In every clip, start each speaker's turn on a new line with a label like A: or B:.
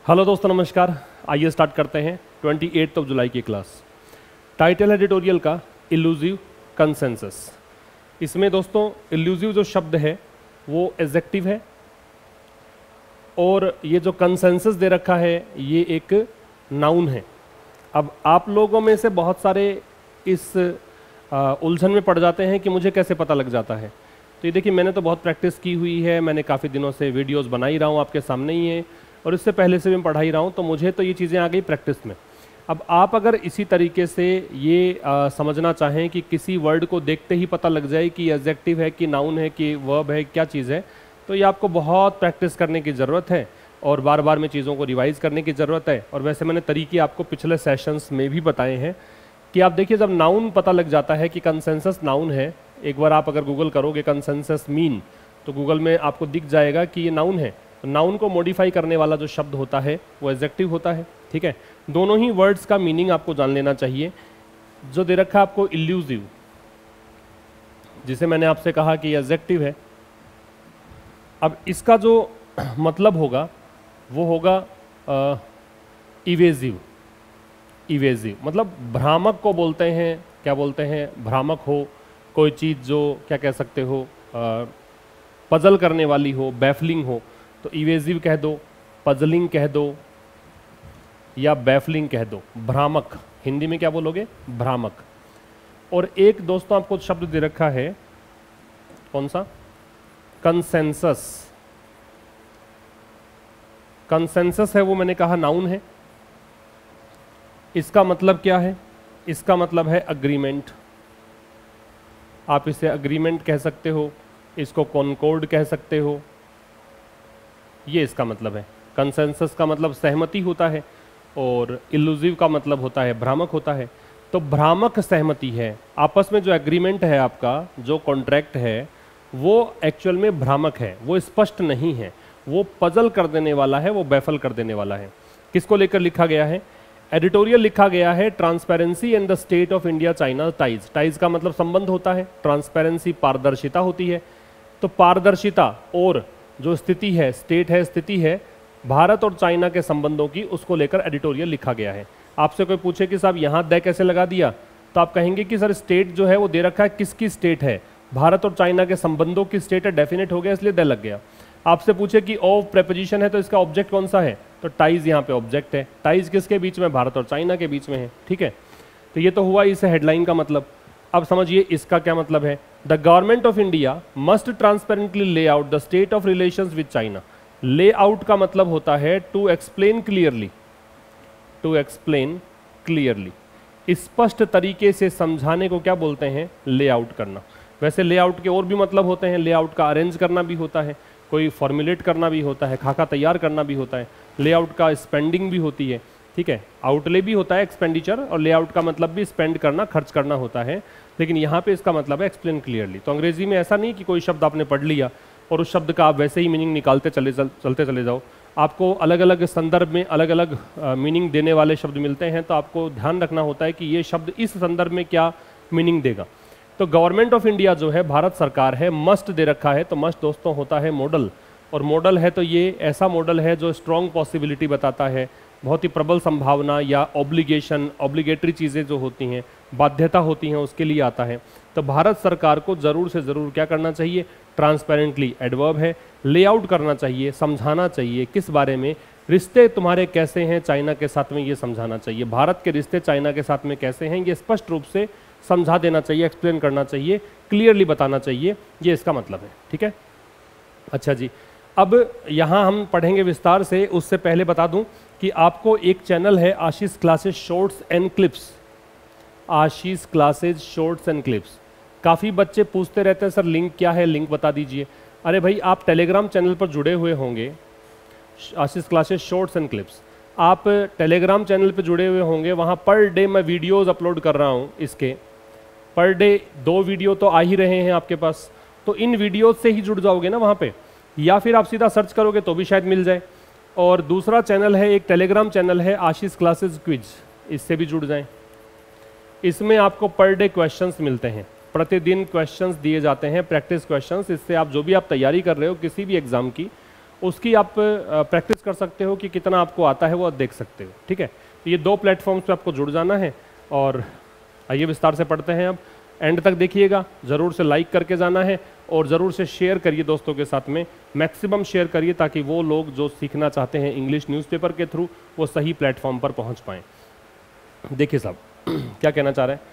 A: Hello दोस्तों, नमस्कार। आइए स्टार्ट करते हैं 28 जुलाई की क्लास। टाइटल एडिटोरियल का इल्यूजिव कंसेंसस। इसमें दोस्तों इल्यूजिव जो शब्द है वो एडजेक्टिव है और ये जो कंसेंसस दे रखा है ये एक नाउन है। अब आप लोगों में से बहुत सारे इस उलझन में पड़ जाते हैं कि मुझे कैसे पता लग जाता है। तो ये देखिए, मैंने तो बहुत प्रैक्टिस की हुई है, मैंने काफ़ी दिनों से वीडियोस बना ही रहा हूँ, आपके सामने ही है, और इससे पहले से भी मैं पढ़ा ही रहा हूँ, तो मुझे तो ये चीज़ें आ गई प्रैक्टिस में। अब आप अगर इसी तरीके से ये समझना चाहें कि किसी वर्ड को देखते ही पता लग जाए कि एडजेक्टिव है कि नाउन है कि वर्ब है, क्या चीज़ है, तो ये आपको बहुत प्रैक्टिस करने की ज़रूरत है और बार बार में चीज़ों को रिवाइज़ करने की ज़रूरत है। और वैसे मैंने तरीके आपको पिछले सेशंस में भी बताए हैं कि आप देखिए, जब नाउन पता लग जाता है कि कंसेंसस नाउन है, एक बार आप अगर गूगल करोगे कंसेंसस मीन, तो गूगल में आपको दिख जाएगा कि ये नाउन है। तो नाउन को मॉडिफाई करने वाला जो शब्द होता है वो एडजेक्टिव होता है। ठीक है, दोनों ही वर्ड्स का मीनिंग आपको जान लेना चाहिए। जो दे रखा है आपको इल्यूजिव, जिसे मैंने आपसे कहा कि एडजेक्टिव है, अब इसका जो मतलब होगा वो होगा इवेजिव। इवेजिव मतलब भ्रामक को बोलते हैं। क्या बोलते हैं? भ्रामक हो, कोई चीज़ जो क्या कह सकते हो, पजल करने वाली हो, बैफलिंग हो, तो इवेजिव कह दो, पजलिंग कह दो या बैफलिंग कह दो। भ्रामक हिंदी में क्या बोलोगे? भ्रामक। और एक दोस्तों आपको शब्द दे रखा है, कौन सा? कंसेंसस। कंसेंसस है वो, मैंने कहा नाउन है। इसका मतलब क्या है? इसका मतलब है अग्रीमेंट। आप इसे अग्रीमेंट कह सकते हो, इसको कॉनकॉर्ड कह सकते हो, ये इसका मतलब है। कंसेंसस का मतलब सहमति होता है और इल्यूजिव का मतलब होता है भ्रामक होता है। तो भ्रामक सहमति है, आपस में जो एग्रीमेंट है आपका, जो कॉन्ट्रैक्ट है, वो एक्चुअल में भ्रामक है, वो स्पष्ट नहीं है, वो पजल कर देने वाला है, वो बैफल कर देने वाला है। किसको लेकर लिखा गया है? एडिटोरियल लिखा गया है transparency and the state of India China ties. Ties का मतलब संबंध होता है, ट्रांसपेरेंसी पारदर्शिता होती है। तो पारदर्शिता और जो स्थिति है, स्टेट है, स्थिति है भारत और चाइना के संबंधों की, उसको लेकर एडिटोरियल लिखा गया है। आपसे कोई पूछे कि साहब यहाँ द कैसे लगा दिया, तो आप कहेंगे कि सर स्टेट जो है वो दे रखा है, किसकी स्टेट है? भारत और चाइना के संबंधों की स्टेट है, डेफिनेट हो गया, इसलिए द लग गया। आपसे पूछे कि ऑफ प्रेपोजिशन है, तो इसका ऑब्जेक्ट कौन सा है? तो टाइज यहाँ पे ऑब्जेक्ट है। टाइज किसके बीच में? भारत और चाइना के बीच में है। ठीक है, तो ये तो हुआ इस हेडलाइन का मतलब। अब समझिए इसका क्या मतलब है। The government of India must transparently lay out the state of relations with China. Lay out का मतलब होता है to explain clearly. To explain clearly, स्पष्ट तरीके से समझाने को क्या बोलते हैं? ले आउट करना। वैसे ले आउट के और भी मतलब होते हैं। ले आउट का अरेंज करना भी होता है, कोई फॉर्मुलेट करना भी होता है, खाका तैयार करना भी होता है। लेआउट का स्पेंडिंग भी होती है। ठीक है, आउटले भी होता है, एक्सपेंडिचर, और लेआउट का मतलब भी स्पेंड करना, खर्च करना होता है। लेकिन यहाँ पे इसका मतलब है एक्सप्लेन क्लियरली। तो अंग्रेजी में ऐसा नहीं कि कोई शब्द आपने पढ़ लिया और उस शब्द का आप वैसे ही मीनिंग निकालते चलते चले जाओ। आपको अलग अलग संदर्भ में अलग अलग मीनिंग देने वाले शब्द मिलते हैं, तो आपको ध्यान रखना होता है कि ये शब्द इस संदर्भ में क्या मीनिंग देगा। तो गवर्नमेंट ऑफ इंडिया जो है, भारत सरकार है, मस्ट दे रखा है। तो मस्ट दोस्तों होता है मॉडल, और मॉडल है तो ये ऐसा मॉडल है जो स्ट्रॉन्ग पॉसिबिलिटी बताता है, बहुत ही प्रबल संभावना या ऑब्लिगेशन, ऑब्लिगेटरी चीज़ें जो होती हैं, बाध्यता होती हैं, उसके लिए आता है। तो भारत सरकार को ज़रूर से ज़रूर क्या करना चाहिए? ट्रांसपेरेंटली एडवर्ब है, लेआउट करना चाहिए, समझाना चाहिए। किस बारे में? रिश्ते तुम्हारे कैसे हैं चाइना के साथ में, ये समझाना चाहिए। भारत के रिश्ते चाइना के साथ में कैसे हैं, ये स्पष्ट रूप से समझा देना चाहिए, एक्सप्लेन करना चाहिए, क्लियरली बताना चाहिए, ये इसका मतलब है। ठीक है, अच्छा जी, अब यहाँ हम पढ़ेंगे विस्तार से। उससे पहले बता दूं कि आपको एक चैनल है Ashish classes shorts and clips. Ashish classes shorts and clips. काफ़ी बच्चे पूछते रहते हैं सर लिंक क्या है, लिंक बता दीजिए। अरे भाई, आप टेलीग्राम चैनल पर जुड़े हुए होंगे, आशीष क्लासेस शॉर्ट्स एंड क्लिप्स। आप टेलीग्राम चैनल पर जुड़े हुए होंगे, वहाँ पर डे मैं वीडियोज़ अपलोड कर रहा हूँ। इसके पर डे 2 वीडियो तो आ ही रहे हैं आपके पास, तो इन वीडियोज़ से ही जुड़ जाओगे ना वहाँ पे, या फिर आप सीधा सर्च करोगे तो भी शायद मिल जाए। और दूसरा चैनल है, एक टेलीग्राम चैनल है आशीष क्लासेस क्विज, इससे भी जुड़ जाएं। इसमें आपको पर डे क्वेश्चंस मिलते हैं, प्रतिदिन क्वेश्चंस दिए जाते हैं, प्रैक्टिस क्वेश्चंस। इससे आप जो भी आप तैयारी कर रहे हो किसी भी एग्ज़ाम की, उसकी आप प्रैक्टिस कर सकते हो कि कितना आपको आता है, वो आप देख सकते हो। ठीक है, तो ये 2 प्लेटफॉर्म्स पे आपको जुड़ जाना है। और आइए विस्तार से पढ़ते हैं। अब एंड तक देखिएगा, ज़रूर से लाइक करके जाना है और ज़रूर से शेयर करिए दोस्तों के साथ में, मैक्सिमम शेयर करिए ताकि वो लोग जो सीखना चाहते हैं इंग्लिश न्यूज़पेपर के थ्रू वो सही प्लेटफॉर्म पर पहुंच पाएँ। देखिए साहब क्या कहना चाह रहे हैं,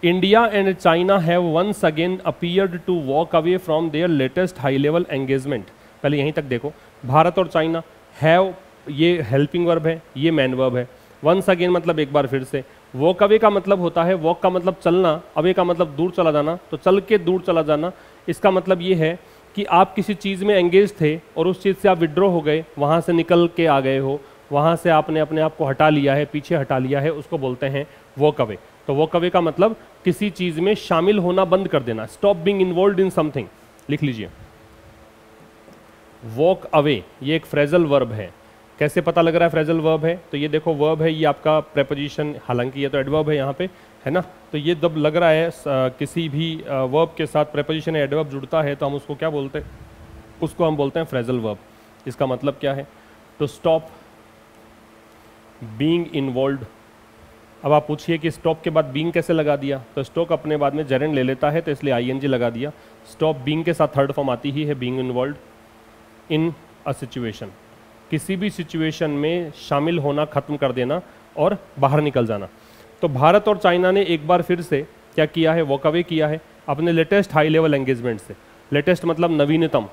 A: India and China have once again appeared to walk away from their latest high level engagement. पहले यहीं तक देखो, भारत और चाइना, हैव ये हेल्पिंग वर्ब है, ये मैन वर्ब है। वंस अगेन मतलब एक बार फिर से, वॉक अवे का मतलब होता है, वॉक का मतलब चलना, अवे का मतलब दूर चला जाना, तो चल के दूर चला जाना। इसका मतलब ये है कि आप किसी चीज़ में एंगेज थे और उस चीज़ से आप विड्रॉ हो गए, वहाँ से निकल के आ गए हो, वहाँ से आपने अपने आप को हटा लिया है, पीछे हटा लिया है, उसको बोलते हैं वॉक अवे। तो वॉक अवे का मतलब किसी चीज़ में शामिल होना बंद कर देना, stop being involved in something. लिख लीजिए, वॉक अवे ये एक फ्रेजल वर्ब है। कैसे पता लग रहा है फ्रेजल वर्ब है? तो ये देखो वर्ब है, ये आपका प्रेपोजिशन, हालांकि ये तो एडवर्ब है यहाँ पे, है ना। तो ये जब लग रहा है किसी भी वर्ब के साथ प्रेपोजिशन या एडवर्ब जुड़ता है तो हम उसको क्या बोलते हैं? उसको हम बोलते हैं फ्रेजल वर्ब। इसका मतलब क्या है? तो स्टॉप बीइंग इन्वॉल्व्ड। अब आप पूछिए कि स्टॉप के बाद बीइंग कैसे लगा दिया? तो स्टॉप अपने बाद में जेरेंड ले लेता है तो इसलिए आईएनजी लगा दिया। स्टॉप बीइंग के साथ थर्ड फॉर्म आती ही है being involved in a situation. किसी भी सिचुएशन में शामिल होना खत्म कर देना और बाहर निकल जाना। तो भारत और चाइना ने एक बार फिर से क्या किया है? वॉक अवे किया है अपने लेटेस्ट हाई लेवल एंगेजमेंट से। लेटेस्ट मतलब नवीनतम,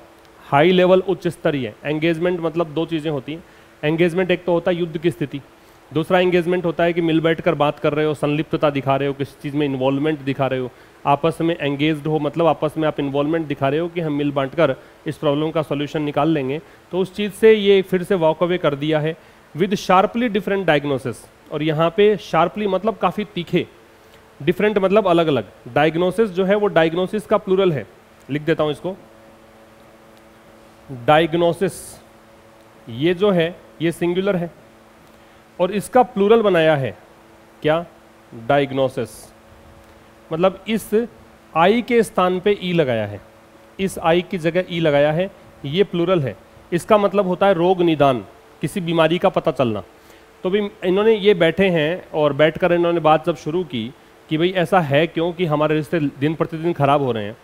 A: हाई लेवल उच्च स्तरीय, एंगेजमेंट मतलब 2 चीज़ें होती हैं। एंगेजमेंट एक तो होता है युद्ध की स्थिति, दूसरा एंगेजमेंट होता है कि मिल बैठकर बात कर रहे हो, संलिप्तता दिखा रहे हो, किसी चीज़ में इन्वॉल्वमेंट दिखा रहे हो, आपस में एंगेज्ड हो, मतलब आपस में आप इन्वॉल्वमेंट दिखा रहे हो कि हम मिल बांटकर इस प्रॉब्लम का सॉल्यूशन निकाल लेंगे। तो उस चीज़ से ये फिर से वॉक अवे कर दिया है विद शार्पली डिफरेंट डायग्नोसिस। और यहाँ पे शार्पली मतलब काफ़ी तीखे, डिफरेंट मतलब अलग अलग। डायग्नोसिस जो है वो डायग्नोसिस का प्लूरल है, लिख देता हूँ इसको, डायग्नोसिस ये जो है ये सिंगुलर है और इसका प्लूरल बनाया है क्या? डायग्नोसिस। मतलब इस आई के स्थान पे ई लगाया है, इस आई की जगह ई लगाया है, ये प्लूरल है। इसका मतलब होता है रोग निदान, किसी बीमारी का पता चलना। तो भी इन्होंने ये बैठे हैं और बैठकर इन्होंने बात जब शुरू की कि भाई ऐसा है क्यों कि हमारे रिश्ते दिन प्रतिदिन खराब हो रहे हैं,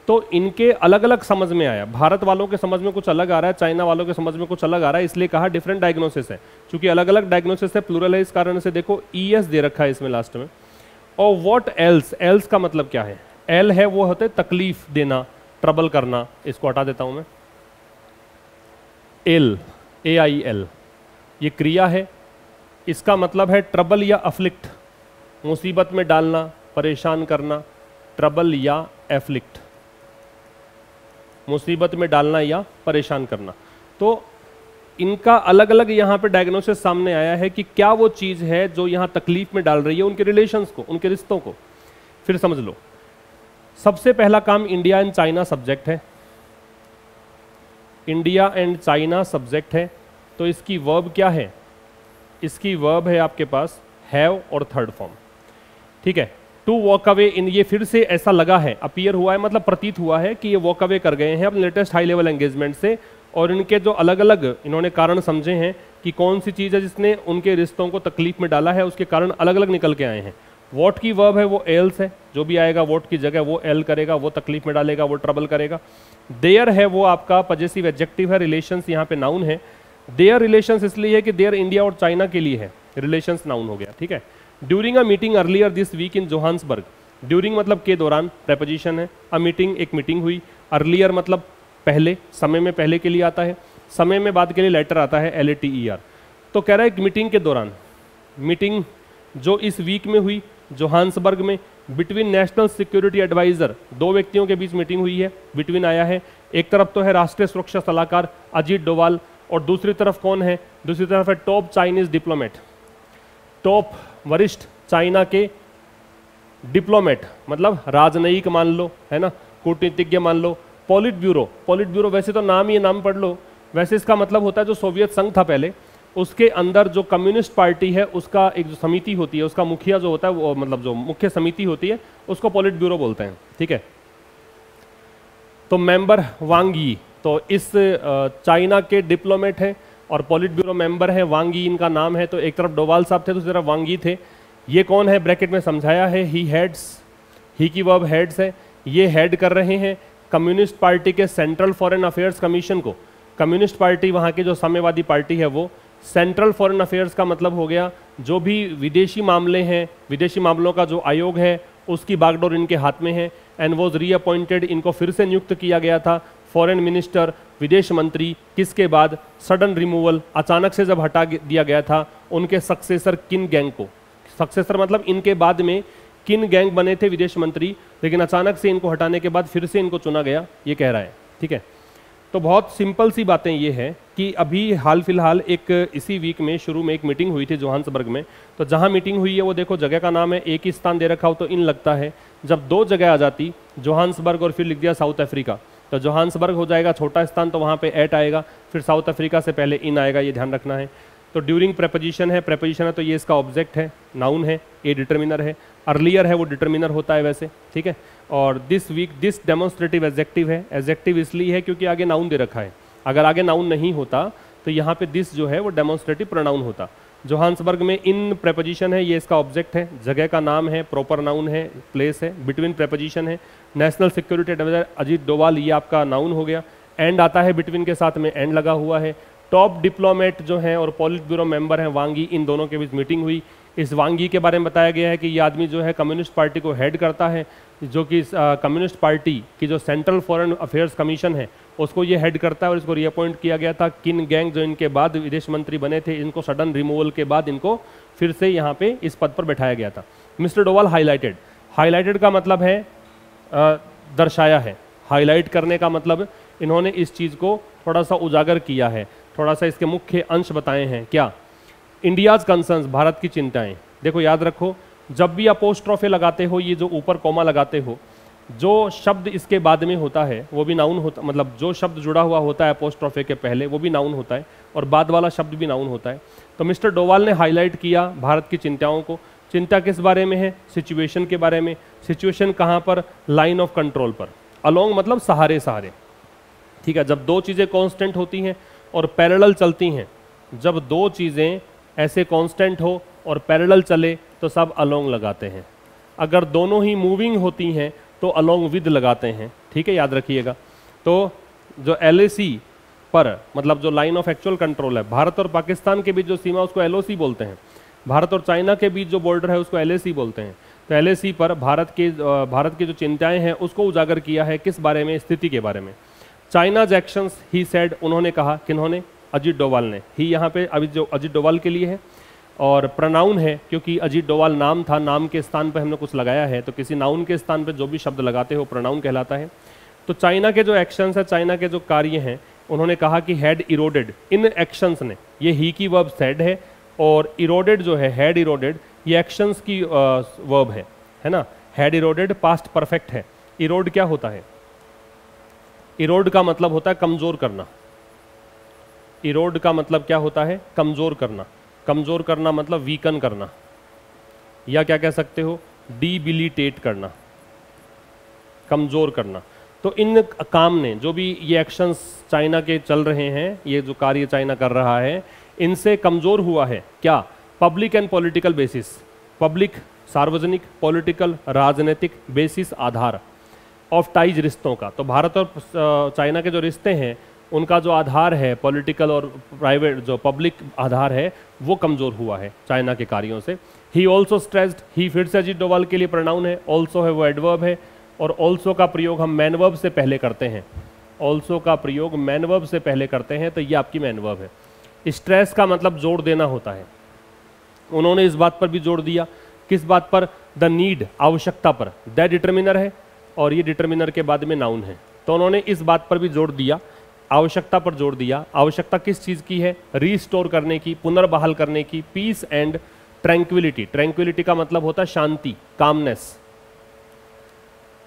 A: तो इनके अलग अलग समझ में आया। भारत वालों के समझ में कुछ अलग आ रहा है, चाइना वालों के समझ में कुछ अलग आ रहा है, इसलिए कहा डिफरेंट डायग्नोसिस है। चूंकि अलग अलग डायग्नोसिस है, प्लूरल है, इस कारण से देखो ईएस दे रखा है इसमें लास्ट में। और व्हाट एल्स, एल्स का मतलब क्या है? एल है वो होते तकलीफ देना, ट्रबल करना। इसको हटा देता हूं मैं, एल, AIL ये क्रिया है, इसका मतलब है ट्रबल या अफ्लिक्ट, मुसीबत में डालना, परेशान करना। ट्रबल या एफ्लिक्ट, मुसीबत में डालना या परेशान करना। तो इनका अलग अलग यहाँ पे डायग्नोसिस सामने आया है कि क्या वो चीज़ है जो यहाँ तकलीफ में डाल रही है उनके रिलेशंस को, उनके रिश्तों को। फिर समझ लो, सबसे पहला काम इंडिया एंड चाइना सब्जेक्ट है, इंडिया एंड चाइना सब्जेक्ट है। तो इसकी वर्ब क्या है? इसकी वर्ब है आपके पास हैव और थर्ड फॉर्म। ठीक है, टू वॉक अवे इन, ये फिर से ऐसा लगा है, अपीयर हुआ है मतलब प्रतीत हुआ है कि ये वॉक अवे कर गए हैं अपने लेटेस्ट हाई लेवल एंगेजमेंट से। और इनके जो अलग अलग इन्होंने कारण समझे हैं कि कौन सी चीज़ है जिसने उनके रिश्तों को तकलीफ में डाला है, उसके कारण अलग अलग निकल के आए हैं। वॉट की वर्ब है वो एल्स है, जो भी आएगा वॉट की जगह वो एल करेगा, वो तकलीफ में डालेगा, वो ट्रबल करेगा। देयर है वो आपका पजेसिव एडजेक्टिव है, रिलेशंस यहाँ पे नाउन है। देयर रिलेशंस इसलिए है कि देयर इंडिया और चाइना के लिए है, रिलेशंस नाउन हो गया। ठीक है, during a meeting earlier this week in Johannesburg, during मतलब के दौरान, प्रेपोजिशन है। अ मीटिंग एक मीटिंग हुई, अर्लियर मतलब पहले, समय में पहले के लिए आता है, समय में बाद के लिए लेटर आता है LATER। तो कह रहा है मीटिंग के दौरान, मीटिंग जो इस वीक में हुई जोहान्सबर्ग में, बिटवीन नेशनल सिक्योरिटी एडवाइजर, 2 व्यक्तियों के बीच मीटिंग हुई है, बिटवीन आया है। एक तरफ तो है राष्ट्रीय सुरक्षा सलाहकार अजीत डोवाल और दूसरी तरफ कौन है? दूसरी तरफ है टॉप चाइनीज डिप्लोमेट, टॉप वरिष्ठ चाइना के डिप्लोमेट मतलब राजनयिक मान लो, है ना, कूटनीतिज्ञ मान लो। पॉलिट ब्यूरो, पॉलिट ब्यूरो वैसे तो नाम ही नाम पढ़ लो, वैसे इसका मतलब होता है जो सोवियत संघ था पहले, उसके अंदर जो कम्युनिस्ट पार्टी है उसका एक जो समिति होती है, उसका मुखिया जो होता है वो, मतलब जो मुख्य समिति होती है उसको पॉलिट ब्यूरो बोलते हैं। ठीक है, तो मेंबर वांग यी, तो इस चाइना के डिप्लोमेट हैं और पॉलिट ब्यूरो मेंबर है, वांग यी इनका नाम है। तो एक तरफ डोवाल साहब थे, दूसरी तरफ वांग यी थे। ये कौन है ब्रैकेट में समझाया है, ही हेड्स, ही की वर्ब हेड्स है। ये हेड कर रहे हैं कम्युनिस्ट पार्टी के सेंट्रल फॉरेन अफेयर्स कमीशन को। कम्युनिस्ट पार्टी वहाँ की जो साम्यवादी पार्टी है वो, सेंट्रल फॉरेन अफेयर्स का मतलब हो गया जो भी विदेशी मामले हैं, विदेशी मामलों का जो आयोग है उसकी बागडोर इनके हाथ में है। एंड वॉज रीअपॉइंटेड, इनको फिर से नियुक्त किया गया था फॉरेन मिनिस्टर, विदेश मंत्री, किसके बाद, सडन रिमूवल, अचानक से जब हटा दिया गया था उनके सक्सेसर किन गैंग को। सक्सेसर मतलब इनके बाद में किन गैंग बने थे विदेश मंत्री, लेकिन अचानक से इनको हटाने के बाद फिर से इनको चुना गया, ये कह रहा है। ठीक है, तो बहुत सिंपल सी बातें ये है कि अभी हाल फिलहाल एक इसी वीक में शुरू में एक मीटिंग हुई थी जोहान्सबर्ग में। तो जहाँ मीटिंग हुई है वो देखो जगह का नाम है, एक ही स्थान दे रखा हो तो इन लगता है। जब दो जगह आ जाती, जोहान्सबर्ग और फिर लिख दिया साउथ अफ्रीका, तो जोहान्सबर्ग हो जाएगा छोटा स्थान, तो वहाँ पे एट आएगा, फिर साउथ अफ्रीका से पहले इन आएगा, ये ध्यान रखना है। तो ड्यूरिंग प्रेपोजिशन है, प्रेपोजिशन है तो ये इसका ऑब्जेक्ट है, नाउन है, ए डिटर्मिनर है, अर्लियर है वो डिटर्मिनर होता है वैसे। ठीक है, और this week this demonstrative adjective है। एडजेक्टिव इसलिए है क्योंकि आगे नाउन दे रखा है, अगर आगे नाउन नहीं होता तो यहाँ पे दिस जो है वो डेमोन्स्ट्रेटिव प्रोनाउन होता। जोहान्सबर्ग में इन प्रेपोजिशन है, ये इसका ऑब्जेक्ट है, जगह का नाम है, प्रॉपर नाउन है, प्लेस है, बिटवीन प्रेपोजिशन है, national security adviser Ajit Doval, ये आपका नाउन हो गया। एंड आता है बिटवीन के साथ में, एंड लगा हुआ है। टॉप डिप्लोमेट जो हैं और पॉलिट ब्यूरो मेंबर हैं वांग यी, इन दोनों के बीच मीटिंग हुई। इस वांग यी के बारे में बताया गया है कि ये आदमी जो है कम्युनिस्ट पार्टी को हेड करता है, जो कि कम्युनिस्ट पार्टी की जो सेंट्रल फॉरेन अफेयर्स कमीशन है उसको ये हेड करता है और इसको रीअपॉइंट किया गया था। किन गैंग जो इनके बाद विदेश मंत्री बने थे, इनको सडन रिमूवल के बाद इनको फिर से यहाँ पे इस पद पर बैठाया गया था। मिस्टर डोवाल हाईलाइटेड, हाईलाइटेड का मतलब है दर्शाया है, हाईलाइट करने का मतलब इन्होंने इस चीज़ को थोड़ा सा उजागर किया है, थोड़ा सा इसके मुख्य अंश बताए हैं। क्या? इंडियाज कंसर्न्स, भारत की चिंताएं। देखो याद रखो, जब भी अपोस्ट्रोफे लगाते हो, ये जो ऊपर कॉमा लगाते हो, जो शब्द इसके बाद में होता है वो भी नाउन होता, मतलब जो शब्द जुड़ा हुआ होता है अपोस्ट्रोफे के पहले वो भी नाउन होता है और बाद वाला शब्द भी नाउन होता है। तो मिस्टर डोवाल ने हाईलाइट किया भारत की चिंताओं को। चिंता किस बारे में है? सिचुएशन के बारे में। सिचुएशन कहाँ पर? लाइन ऑफ कंट्रोल पर। अलोंग मतलब सहारे सहारे। ठीक है, जब दो चीज़ें कांस्टेंट होती हैं और पैरेलल चलती हैं, जब दो चीज़ें ऐसे कांस्टेंट हो और पैरेलल चले तो सब अलोंग लगाते हैं। अगर दोनों ही मूविंग होती हैं तो अलोंग विद लगाते हैं। ठीक है, याद रखिएगा। तो जो LAC पर, मतलब जो लाइन ऑफ एक्चुअल कंट्रोल है, भारत और पाकिस्तान के बीच जो सीमा उसको LOC बोलते हैं, भारत और चाइना के बीच जो बॉर्डर है उसको LAC बोलते हैं। तो LAC पर भारत की जो चिंताएं हैं उसको उजागर किया है। किस बारे में? स्थिति के बारे में। चाइनाज एक्शंस ही सेड, उन्होंने कहा, किन्होंने? अजीत डोवाल ने। ही यहाँ पे अभी जो अजीत डोवाल के लिए है और प्रोनाउन है क्योंकि अजीत डोवाल नाम था, नाम के स्थान पर हमने कुछ लगाया है, तो किसी नाउन के स्थान पर जो भी शब्द लगाते हो प्रोनाउन कहलाता है। तो चाइना के जो एक्शंस है, चाइना के जो कार्य हैं, उन्होंने कहा कि हैड इरोडेड, इन एक्शंस ने, ये ही की वर्ब सेड है और इरोडेड जो है, हैड इरोडेड, ये एक्शंस की वर्ब है ना। हैड इरोडेड पास्ट परफेक्ट है। इरोड क्या होता है? इरोड का मतलब होता है कमजोर करना। इरोड का मतलब क्या होता है? कमजोर करना। कमजोर करना मतलब वीकन करना, या क्या कह सकते हो? डिबिलिटेट करना, कमजोर करना। तो इन काम ने, जो भी ये एक्शंस चाइना के चल रहे हैं, ये जो कार्य चाइना कर रहा है, इनसे कमजोर हुआ है क्या? Public and political basis. Public सार्वजनिक, पॉलिटिकल राजनीतिक, बेसिस आधार ऑफ टाइज रिश्तों का। तो भारत और चाइना के जो रिश्ते हैं उनका जो आधार है, पॉलिटिकल और प्राइवेट जो पब्लिक आधार है, वो कमज़ोर हुआ है चाइना के कार्यों से। ही ऑल्सो स्ट्रेस्ड, ही फिर से अजीत डोवाल के लिए प्रोनाउन है, ऑल्सो है वो एडवर्ब है और ऑल्सो का प्रयोग हम मैन वर्ब से पहले करते हैं। ऑल्सो का प्रयोग मैन वर्ब से पहले करते हैं, तो ये आपकी मैन वर्ब है। स्ट्रेस का मतलब जोड़ देना होता है। उन्होंने इस बात पर भी जोड़ दिया, किस बात पर? द नीड, आवश्यकता पर। द डिटर्मिनर है और ये डिटर्मिनर के बाद में नाउन है, तो उन्होंने इस बात पर भी जोड़ दिया, आवश्यकता पर जोड़ दिया। आवश्यकता किस चीज़ की है? रीस्टोर करने की, पुनर्बहाल करने की। Piece and tranquillity. ट्रैंक्विलिटी का मतलब होता है शांति, कामनेस।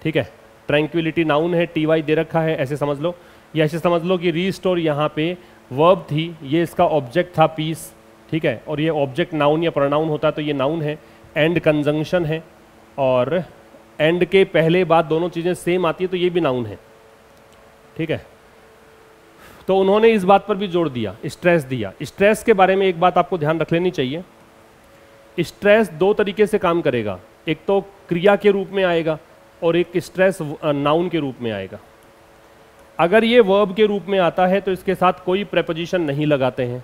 A: ठीक है, ट्रैंक्विलिटी नाउन है, TY दे रखा है, ऐसे समझ लो। या ऐसे समझ लो कि रीस्टोर यहाँ पे वर्ब थी, ये इसका ऑब्जेक्ट था पीस। ठीक है, और ये ऑब्जेक्ट नाउन या प्रोनाउन होता है तो ये नाउन है। एंड कंजंक्शन है और एंड के पहले बाद दोनों चीज़ें सेम आती है तो ये भी नाउन है। ठीक है, तो उन्होंने इस बात पर भी जोर दिया, स्ट्रेस दिया। स्ट्रेस के बारे में एक बात आपको ध्यान रख लेनी चाहिए, स्ट्रेस दो तरीके से काम करेगा, एक तो क्रिया के रूप में आएगा और एक स्ट्रेस नाउन के रूप में आएगा। अगर ये वर्ब के रूप में आता है तो इसके साथ कोई प्रेपोजिशन नहीं लगाते हैं,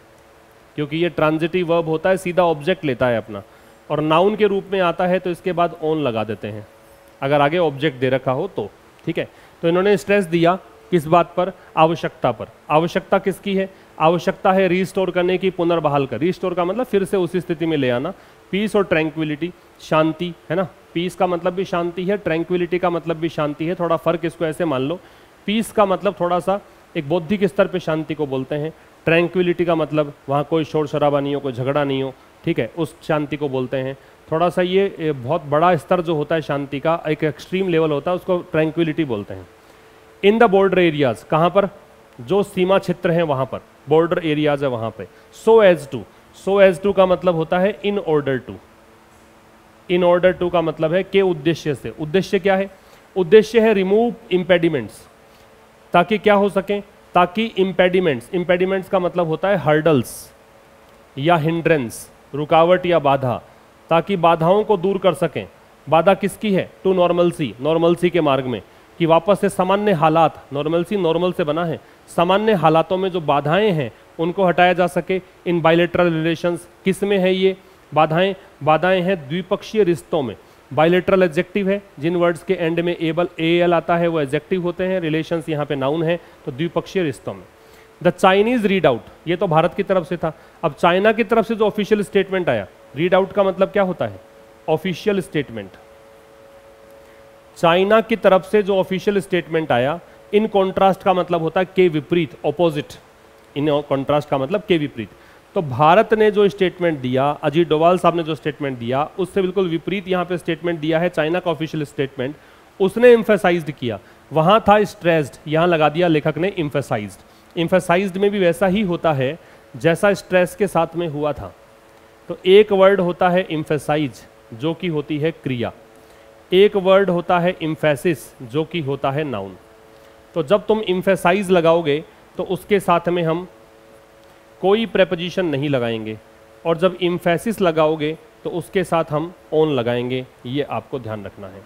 A: क्योंकि ये ट्रांजिटिव वर्ब होता है, सीधा ऑब्जेक्ट लेता है अपना। और नाउन के रूप में आता है तो इसके बाद ऑन लगा देते हैं, अगर आगे ऑब्जेक्ट दे रखा हो तो। ठीक है, तो इन्होंने स्ट्रेस दिया किस बात पर? आवश्यकता पर। आवश्यकता किसकी है? आवश्यकता है रिस्टोर करने की, पुनर्बहाल कर। रिस्टोर का मतलब फिर से उसी स्थिति में ले आना। पीस और ट्रैंक्विलिटी, शांति, है ना। पीस का मतलब भी शांति है, ट्रैंक्विलिटी का मतलब भी शांति है। थोड़ा फर्क इसको ऐसे मान लो, पीस का मतलब थोड़ा सा एक बौद्धिक स्तर पे शांति को बोलते हैं, ट्रैंक्विलिटी का मतलब वहाँ कोई शोर शराबा नहीं हो, कोई झगड़ा नहीं हो, ठीक है, उस शांति को बोलते हैं। थोड़ा सा ये बहुत बड़ा स्तर जो होता है शांति का, एक एक्सट्रीम लेवल होता है, उसको ट्रैंक्विलिटी बोलते हैं। इन द बॉर्डर एरियाज, कहाँ पर? जो सीमा क्षेत्र हैं वहाँ पर, बॉर्डर एरियाज है वहाँ पे। So as to, so as to का मतलब होता है in order to. In order to का मतलब है के उद्देश्य से। उद्देश्य क्या है? उद्देश्य है रिमूव इम्पेडिमेंट्स, ताकि क्या हो सके? ताकि इम्पेडिमेंट्स, इम्पेडिमेंट्स का मतलब होता है हर्डल्स या हिंड्रेंस, रुकावट या बाधा, ताकि बाधाओं को दूर कर सकें। बाधा किसकी है? टू नॉर्मलसी, नॉर्मलसी के मार्ग में, कि वापस से सामान्य हालात, नॉर्मलसी नॉर्मल से बना है, सामान्य हालातों में जो बाधाएं हैं उनको हटाया जा सके। इन बायलेटरल रिलेशंस, किस में है ये बाधाएं? बाधाएं हैं द्विपक्षीय रिश्तों में। बायलेटरल एडजेक्टिव है, जिन वर्ड्स के एंड में एल आता है वो एडजेक्टिव होते हैं, रिलेशंस यहाँ पे नाउन है, तो द्विपक्षीय रिश्तों में। द चाइनीज रीड आउट, ये तो भारत की तरफ से था। अब चाइना की तरफ से जो ऑफिशियल स्टेटमेंट आया, रीड आउट का मतलब क्या होता है? Official statement. चाइना की तरफ से जो ऑफिशियल स्टेटमेंट आया, इन कॉन्ट्रास्ट का मतलब होता है के विपरीत, ऑपोजिट। इन कॉन्ट्रास्ट का मतलब के विपरीत। तो भारत ने जो स्टेटमेंट दिया, अजीत डोभाल साहब ने जो स्टेटमेंट दिया, उससे बिल्कुल विपरीत यहाँ पे स्टेटमेंट दिया है चाइना का ऑफिशियल स्टेटमेंट। उसने एम्फेसाइज्ड किया, वहां था स्ट्रेस्ड, यहाँ लगा दिया लेखक ने एम्फेसाइज्ड। एम्फेसाइज्ड में भी वैसा ही होता है जैसा स्ट्रेस के साथ में हुआ था। तो एक वर्ड होता है एम्फेसाइज, जो कि होती है क्रिया। एक वर्ड होता है एम्फेसिस, जो कि होता है नाउन। तो जब तुम एम्फेसाइज लगाओगे तो उसके साथ में हम कोई प्रेपोजिशन नहीं लगाएंगे, और जब एम्फेसिस लगाओगे तो उसके साथ हम ऑन लगाएंगे। ये आपको ध्यान रखना है।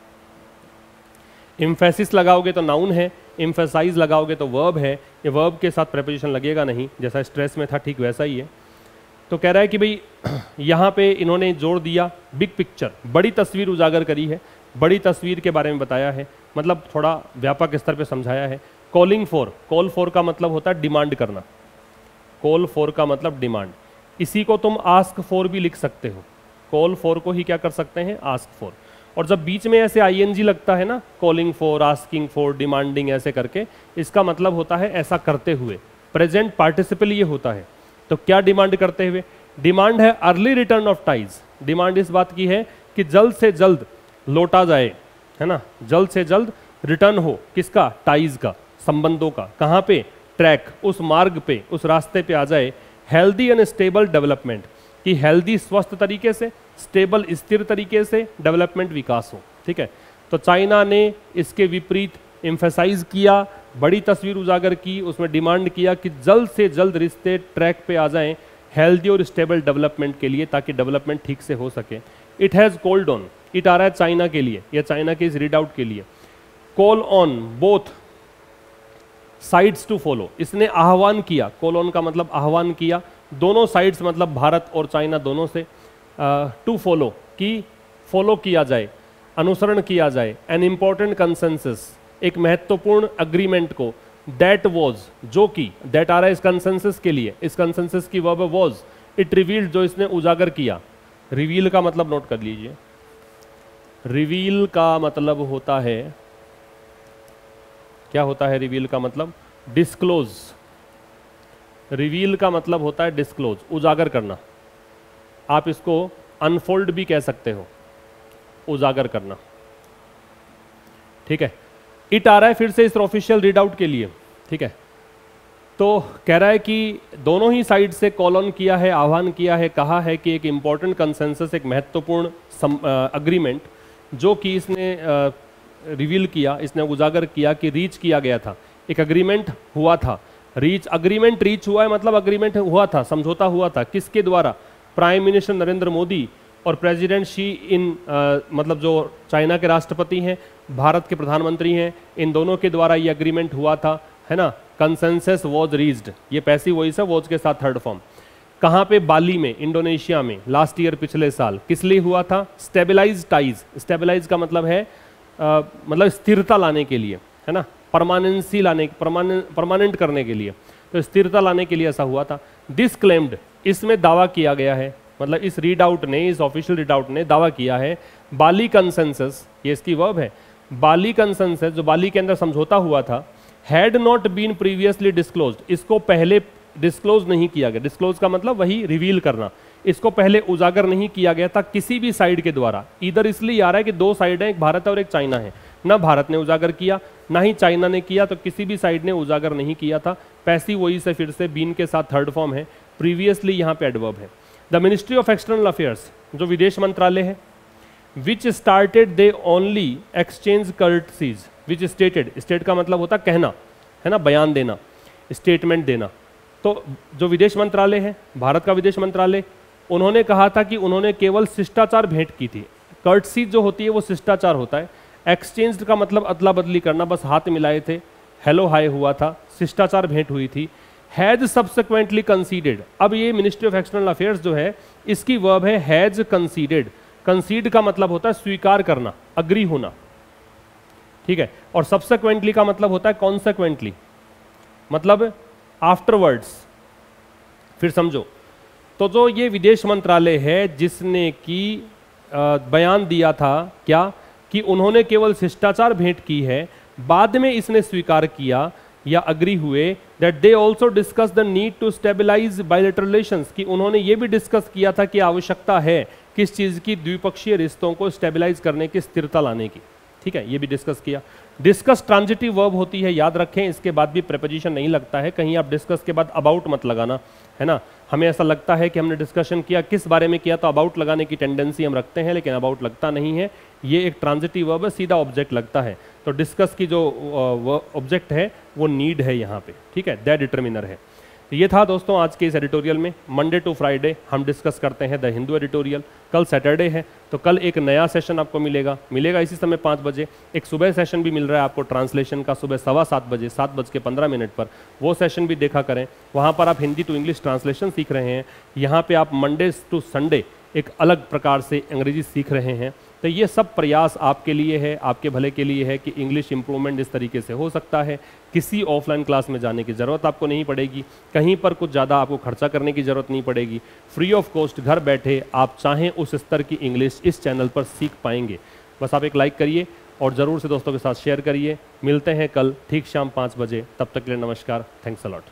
A: एम्फेसिस लगाओगे तो नाउन है, एम्फेसाइज लगाओगे तो वर्ब है। ये वर्ब के साथ प्रेपोजिशन लगेगा नहीं, जैसा स्ट्रेस में था ठीक वैसा ही है। तो कह रहा है कि भाई यहाँ पे इन्होंने जोर दिया, बिग पिक्चर, बड़ी तस्वीर उजागर करी है, बड़ी तस्वीर के बारे में बताया है, मतलब थोड़ा व्यापक स्तर पे समझाया है। कॉलिंग फॉर, कॉल फॉर का मतलब होता है डिमांड करना। कॉल फॉर का मतलब डिमांड। इसी को तुम आस्क फॉर भी लिख सकते हो। कॉल फॉर को ही क्या कर सकते हैं? Ask for. और जब बीच में ऐसे आईएनजी लगता है ना, calling for, asking for, demanding, ऐसे करके, इसका मतलब होता है ऐसा करते हुए। प्रेजेंट पार्टिसिपल ये होता है। तो क्या डिमांड करते हुए? डिमांड है early return of ties. Demand इस बात की है कि जल्द से जल्द लौटा जाए, है ना, जल्द से जल्द रिटर्न हो, किसका? टाइज का, संबंधों का। कहाँ पे? ट्रैक, उस मार्ग पे, उस रास्ते पे आ जाए। हेल्दी एंड स्टेबल डेवलपमेंट, कि हेल्दी स्वस्थ तरीके से, स्टेबल स्थिर तरीके से डेवलपमेंट विकास हो। ठीक है, तो चाइना ने इसके विपरीत एम्फेसाइज किया, बड़ी तस्वीर उजागर की, उसमें डिमांड किया कि जल्द से जल्द रिश्ते ट्रैक पे आ जाएं हेल्दी और स्टेबल डेवलपमेंट के लिए, ताकि डेवलपमेंट ठीक से हो सके। It has called on, it आ रहा है चाइना के लिए, या चाइना के इस रीड आउट के लिए। Call on both sides to follow, इसने आह्वान किया, कॉल ऑन का मतलब आह्वान किया, दोनों साइड्स मतलब भारत और चाइना दोनों से, टू फॉलो, कि फॉलो किया जाए, अनुसरण किया जाए। एन इम्पॉर्टेंट कंसेंसस, एक महत्वपूर्ण अग्रीमेंट को। दैट वॉज, जो कि, दैट आ रहा है इस कंसेंसस के लिए, इस कंसेंसस की वर्ब वॉज। इट रिवील्ड, जो इसने उजागर किया। रिवील का मतलब नोट कर लीजिए, रिवील का मतलब होता है, क्या होता है रिवील का मतलब? डिस्क्लोज। रिवील का मतलब होता है डिस्क्लोज, उजागर करना। आप इसको अनफोल्ड भी कह सकते हो, उजागर करना। ठीक है, इट आ रहा है फिर से इस ऑफिशियल रीड आउट के लिए। ठीक है, तो कह रहा है कि दोनों ही साइड से कॉल ऑन किया है, आह्वान किया है, कहा है कि एक इंपॉर्टेंट कंसेंसस, एक महत्वपूर्ण अग्रीमेंट, जो कि इसने रिवील किया, इसने उजागर किया कि रीच किया गया था, एक अग्रीमेंट हुआ था। रीच, अग्रीमेंट रीच हुआ है मतलब अग्रीमेंट हुआ था, समझौता हुआ था, किसके द्वारा? प्राइम मिनिस्टर नरेंद्र मोदी और प्रेसिडेंट शी इन मतलब जो चाइना के राष्ट्रपति हैं, भारत के प्रधानमंत्री हैं, इन दोनों के द्वारा ये अग्रीमेंट हुआ था, है ना। कंसेंसस वॉज रीच्ड, ये पैसिव वॉइस है, वॉज के साथ थर्ड फॉर्म। कहाँ पे? बाली में, इंडोनेशिया में, लास्ट ईयर, पिछले साल। किस लिए हुआ था? स्टेबलाइज टाइज, स्टेबलाइज का मतलब है मतलब स्थिरता लाने के लिए, है ना, परमानेंसी लाने, परमानेंट करने के लिए, तो स्थिरता लाने के लिए ऐसा हुआ था। दिस क्लेम्ड, इसमें दावा किया गया है, मतलब इस रीड आउट ने, इस ऑफिशियल रीड आउट ने दावा किया है, बाली कंसेंसस, ये इसकी वर्ब है, बाली कंसेंसस, जो बाली के अंदर समझौता हुआ था, had not been previously disclosed, इसको पहले डिस्क्लोज नहीं किया गया। डिस्क्लोज का मतलब वही रिवील करना, इसको पहले उजागर नहीं किया गया था किसी भी साइड के द्वारा। इधर इसलिए आ रहा है कि दो साइड है, एक भारत है और एक चाइना है, ना भारत ने उजागर किया ना ही चाइना ने किया, तो किसी भी साइड ने उजागर नहीं किया था। पैसिव वही से फिर से बीन के साथ थर्ड फॉर्म है, प्रीवियसली यहाँ पे एडवर्ब है। The ministry of external affairs, जो विदेश मंत्रालय है, which started they only exchange courtesies, which stated, state का मतलब होता कहना, है ना, बयान देना, स्टेटमेंट देना। तो जो विदेश मंत्रालय है, भारत का विदेश मंत्रालय, उन्होंने कहा था कि उन्होंने केवल शिष्टाचार भेंट की थी। कर्टसी जो होती है वो शिष्टाचार होता है, एक्सचेंज का मतलब अदला बदली करना, बस हाथ मिलाए थे, हेलो हाय हुआ था, शिष्टाचार भेंट हुई थी। हैज सब्सिक्वेंटली कंसीडेड, अब ये मिनिस्ट्री ऑफ एक्सटर्नल अफेयर्स जो है इसकी वर्ब है हैज कंसीडेड। कंसीड का मतलब होता है स्वीकार करना, अग्री होना, ठीक है, और सब्सिक्वेंटली का मतलब होता है कॉन्सिक्वेंटली, मतलब आफ्टरवर्ड्स। फिर समझो, तो जो ये विदेश मंत्रालय है जिसने कि बयान दिया था क्या, कि उन्होंने केवल शिष्टाचार भेंट की है, बाद में इसने स्वीकार किया या अग्री हुए that they also discuss the need to stabilise bilateral relations, कि उन्होंने ये भी डिस्कस किया था कि आवश्यकता है किस चीज़ की, द्विपक्षीय रिश्तों को स्टेबलाइज करने की, स्थिरता लाने की, ठीक है, ये भी डिस्कस किया। डिस्कस ट्रांजिटिव वर्ब होती है, याद रखें, इसके बाद भी प्रेपोजिशन नहीं लगता है, कहीं आप डिस्कस के बाद अबाउट मत लगाना, है ना। हमें ऐसा लगता है कि हमने डिस्कशन किया, किस बारे में किया, तो अबाउट लगाने की टेंडेंसी हम रखते हैं, लेकिन अबाउट लगता नहीं है, ये एक ट्रांजिटिव वर्ब है, सीधा ऑब्जेक्ट लगता है। तो डिस्कस की जो ऑब्जेक्ट है वो नीड है यहाँ पे, ठीक है, दैट डिटर्मिनर है। तो ये था दोस्तों आज के इस एडिटोरियल में। मंडे टू फ्राइडे हम डिस्कस करते हैं द हिंदू एडिटोरियल। कल सैटरडे है, तो कल एक नया सेशन आपको मिलेगा इसी समय 5 बजे। एक सुबह सेशन भी मिल रहा है आपको ट्रांसलेशन का, सुबह 7:15 बजे, 7:15 पर, वो सेशन भी देखा करें। वहाँ पर आप हिंदी टू इंग्लिश ट्रांसलेशन सीख रहे हैं, यहाँ पे आप मंडे टू संडे एक अलग प्रकार से अंग्रेजी सीख रहे हैं। तो ये सब प्रयास आपके लिए है, आपके भले के लिए है कि इंग्लिश इंप्रूवमेंट इस तरीके से हो सकता है। किसी ऑफलाइन क्लास में जाने की ज़रूरत आपको नहीं पड़ेगी, कहीं पर कुछ ज़्यादा आपको खर्चा करने की ज़रूरत नहीं पड़ेगी। फ्री ऑफ कॉस्ट घर बैठे आप चाहें उस स्तर की इंग्लिश इस चैनल पर सीख पाएंगे। बस आप एक लाइक करिए और ज़रूर से दोस्तों के साथ शेयर करिए। मिलते हैं कल ठीक शाम 5 बजे, तब तक के लिए नमस्कार, थैंक्स अ लॉट।